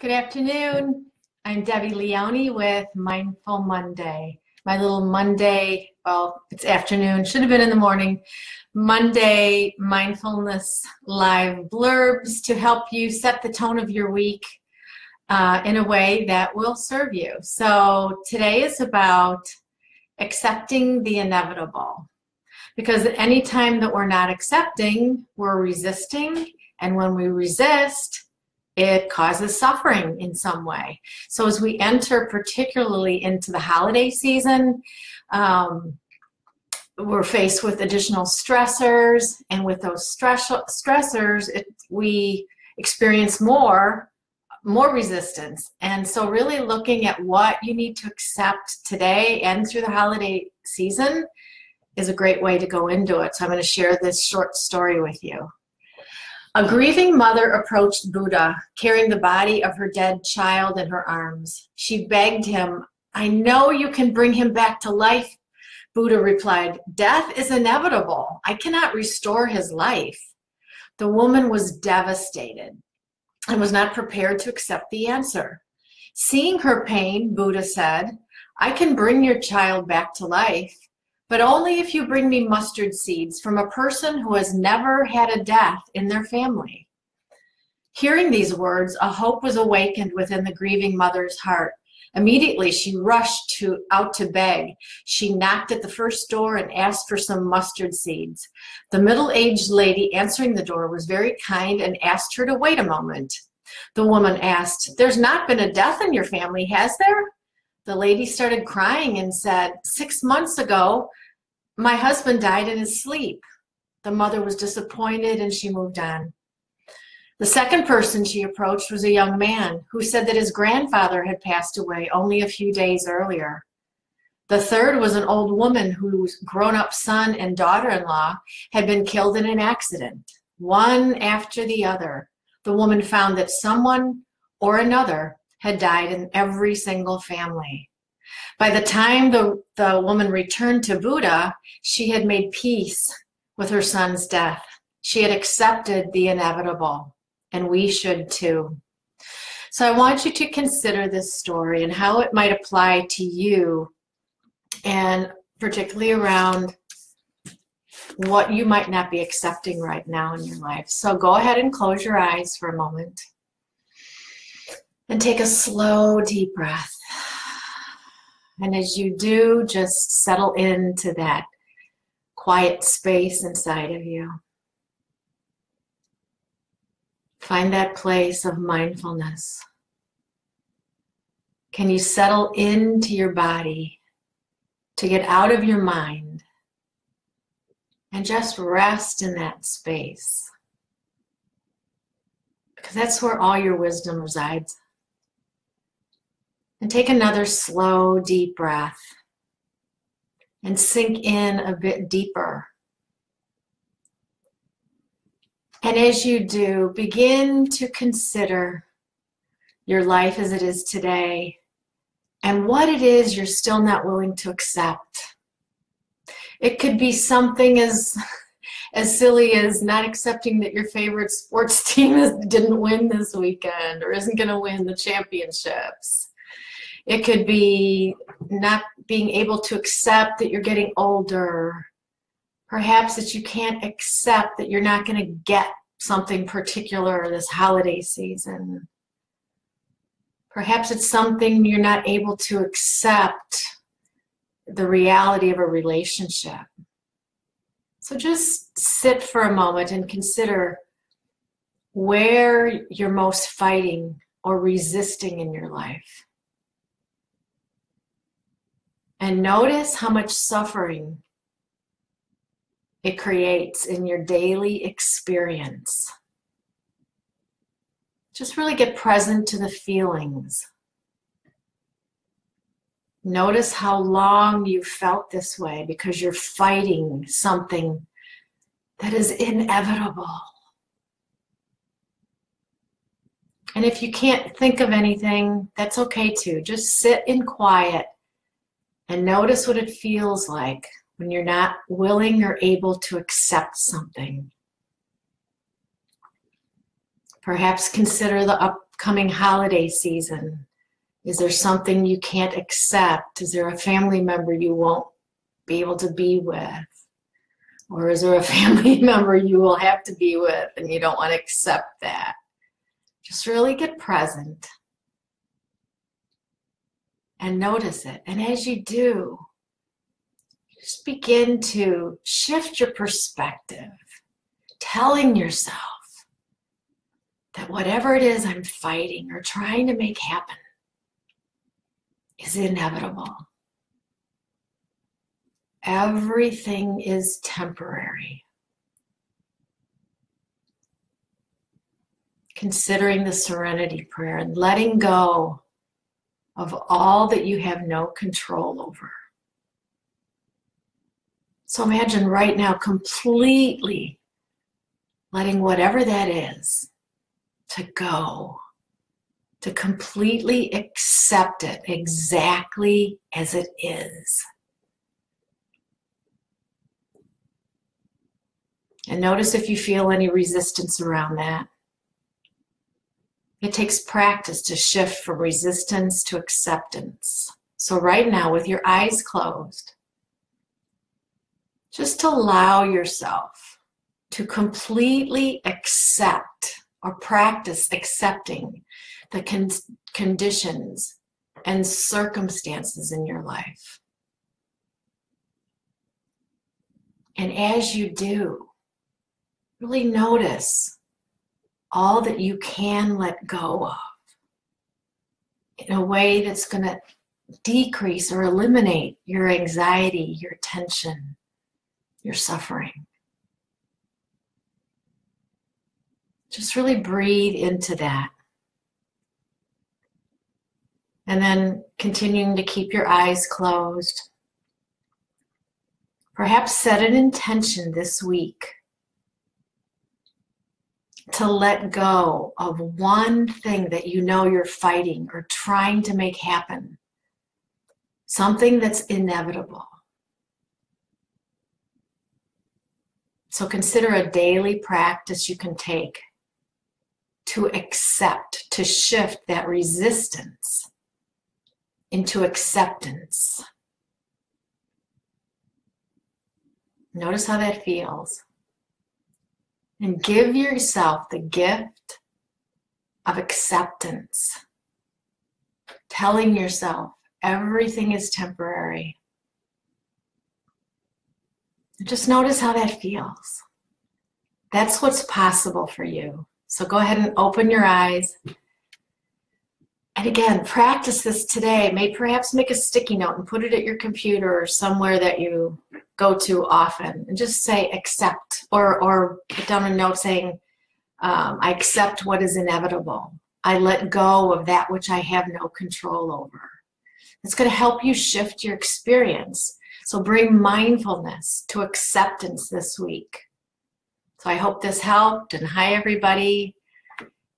Good afternoon. I'm Debbie Leone with Mindful Monday. My little Monday, well, it's afternoon, should have been in the morning, Monday mindfulness live blurbs to help you set the tone of your week in a way that will serve you. So today is about accepting the inevitable. Because any time that we're not accepting, we're resisting. And when we resist, it causes suffering in some way. So as we enter particularly into the holiday season, we're faced with additional stressors, and with those stressors, we experience more resistance. And so really looking at what you need to accept today and through the holiday season is a great way to go into it. So I'm going to share this short story with you. A grieving mother approached Buddha, carrying the body of her dead child in her arms. She begged him, "I know you can bring him back to life." Buddha replied, "Death is inevitable. I cannot restore his life." The woman was devastated and was not prepared to accept the answer. Seeing her pain, Buddha said, "I can bring your child back to life, but only if you bring me mustard seeds from a person who has never had a death in their family." Hearing these words, a hope was awakened within the grieving mother's heart. Immediately, she rushed out to beg. She knocked at the first door and asked for some mustard seeds. The middle-aged lady answering the door was very kind and asked her to wait a moment. The woman asked, "There's not been a death in your family, has there?" The lady started crying and said, "6 months ago, my husband died in his sleep." The mother was disappointed and she moved on. The second person she approached was a young man who said that his grandfather had passed away only a few days earlier. The third was an old woman whose grown-up son and daughter-in-law had been killed in an accident. One after the other, the woman found that someone or another had died in every single family. By the time the woman returned to Buddha, she had made peace with her son's death. She had accepted the inevitable, and we should too. So I want you to consider this story and how it might apply to you, and particularly around what you might not be accepting right now in your life. So go ahead and close your eyes for a moment and take a slow, deep breath. And as you do, just settle into that quiet space inside of you. Find that place of mindfulness. Can you settle into your body to get out of your mind and just rest in that space? Because that's where all your wisdom resides. And take another slow, deep breath and sink in a bit deeper. And as you do, begin to consider your life as it is today and what it is you're still not willing to accept. It could be something as silly as not accepting that your favorite sports team didn't win this weekend or isn't going to win the championships. It could be not being able to accept that you're getting older. Perhaps that you can't accept that you're not going to get something particular this holiday season. Perhaps it's something you're not able to accept the reality of a relationship. So just sit for a moment and consider where you're most fighting or resisting in your life. And notice how much suffering it creates in your daily experience. Just really get present to the feelings. Notice how long you've felt this way because you're fighting something that is inevitable. And if you can't think of anything, that's okay too. Just sit in quiet and notice what it feels like when you're not willing or able to accept something. Perhaps consider the upcoming holiday season. Is there something you can't accept? Is there a family member you won't be able to be with? Or is there a family member you will have to be with and you don't want to accept that? Just really get present and notice it. And as you do, just begin to shift your perspective, telling yourself that whatever it is I'm fighting or trying to make happen is inevitable. Everything is temporary. Considering the serenity prayer and letting go of all that you have no control over. So imagine right now completely letting whatever that is to go, to completely accept it exactly as it is. And notice if you feel any resistance around that. It takes practice to shift from resistance to acceptance. So right now, with your eyes closed, just allow yourself to completely accept or practice accepting the conditions and circumstances in your life. And as you do, really notice all that you can let go of in a way that's going to decrease or eliminate your anxiety, your tension, your suffering. Just really breathe into that. And then continuing to keep your eyes closed. Perhaps set an intention this week to let go of one thing that you know you're fighting or trying to make happen. Something that's inevitable. So consider a daily practice you can take to accept, to shift that resistance into acceptance. Notice how that feels. And give yourself the gift of acceptance. Telling yourself everything is temporary. Just notice how that feels. That's what's possible for you. So go ahead and open your eyes. And again, practice this today. Perhaps make a sticky note and put it at your computer or somewhere that you go to often. And just say accept or put down a note saying, I accept what is inevitable. I let go of that which I have no control over. It's going to help you shift your experience. So bring mindfulness to acceptance this week. So I hope this helped, and hi everybody.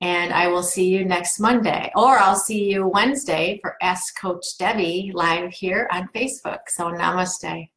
And I will see you next Monday, or I'll see you Wednesday for Ask Coach Debbie live here on Facebook. So namaste.